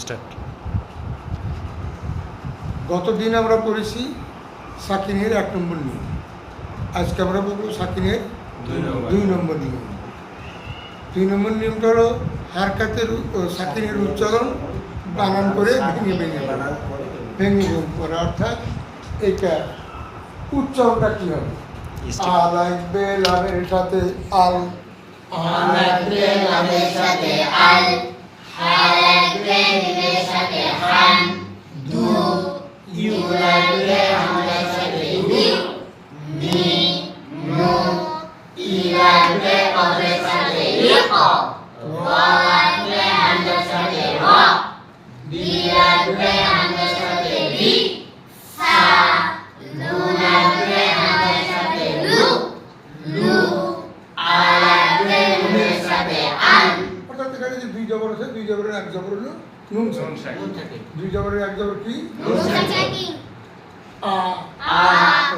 Start. গতদিন আমরা পড়েছি সাকিনের 1 নম্বর নিয়ম। আজকে আমরা বলবো সাকিনের 2 নম্বর নিয়ম। 2 নম্বর নিয়মটা হলো হারকাতের সাকিনের উচ্চারণ বানান করে ভেঙে করা, অর্থাৎ এটা উচ্চারণটা কী হবে? আ লাগবে লামের সাথে আল, আ লাগবে লামের সাথে আল, হা লাগবে মিমের সাথে হান, দু ইউ লাগবে হামজার সাথে ইউ, মি নু ই লাগবে কফের সাথে ইক, র লাগবে হামজার সাথে র, বি লাগবে হামজার সাথে বি, সা লু লাগবে হামজার সাথে লু, লু আ লাগবে নুনের সাথে আন। অর্থাৎ এখানে যে 2 জবর আছে, 2 জবরের 1 জবর হলো নুন থাকে। 2 জবরের 1 জবর কি? নুন থাকে। আ আ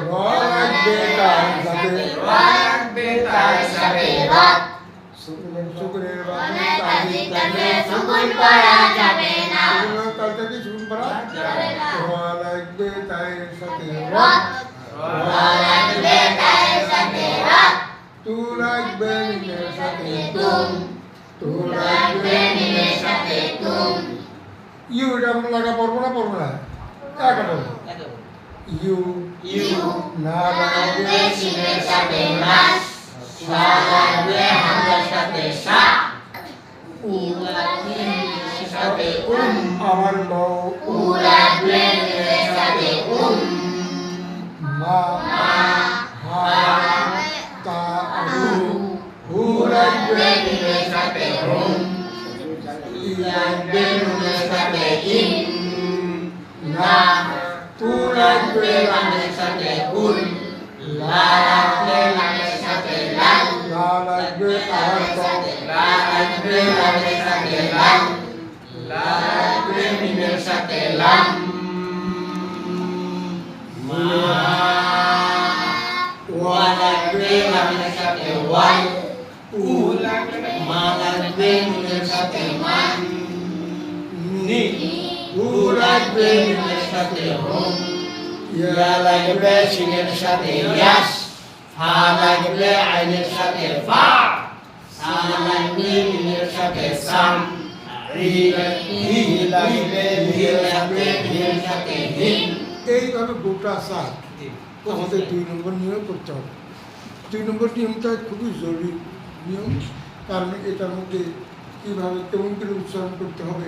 র লাগবে তার সাথে র লাগবে তার সাথে রত, সুকুনের মানে তাজি তাতে সুকুন পড়া যাবে না, তার থেকে সুকুন পড়া যাবে না। র লাগবে তার সাথে রত, র লাগবে তার সাথে রত, তু লাগবে মিমের সাথে তুম, তু লাগবে মিমের সাথে তুম, ইউ এটা আমরা লাগা পড়বো না একাটা ইউ ইউ না লাগবে শিমের সাথে মাস, শা লাগবে হামজার সাথে শা, উ লাগবে মিমের সাথে আমার বউ উ লাগবে মিমের সাথে মা হা তা হু লাগবে মিমের সাথে ই লাগবে নুনের সাথে ইন, না তু লাগবে লামের সাথে উল, লা লাগবে লামের সাথে লাল, লা লাগবে তাহার সাথে লা লাগবে লামের সাথে লাল, লা লাগবে মিমের সাথে লাম, মা ওয়া লাগবে লামের সাথে ওয়াল, উ লাগবে মা লাগবে নুনের সাথে মান, নি উ লাগবে মিমের সাথে হুম, ইয়া লাগবে শিনের সাথে ইয়াস, ফা লাগবে আইনের সাথে ফা, সা লাগবে মিমের সাথে সাম, রি লাগবে ভির সাথে ভির সাথে হিন। এইভাবে গোটা সার আমাদের 2 নম্বর নিয়ম করতে হবে। 2 নম্বর নিয়মটা খুবই জরুরি নিয়ম, কারণ এটার মধ্যে কীভাবে কেমন করে উচ্চারণ করতে হবে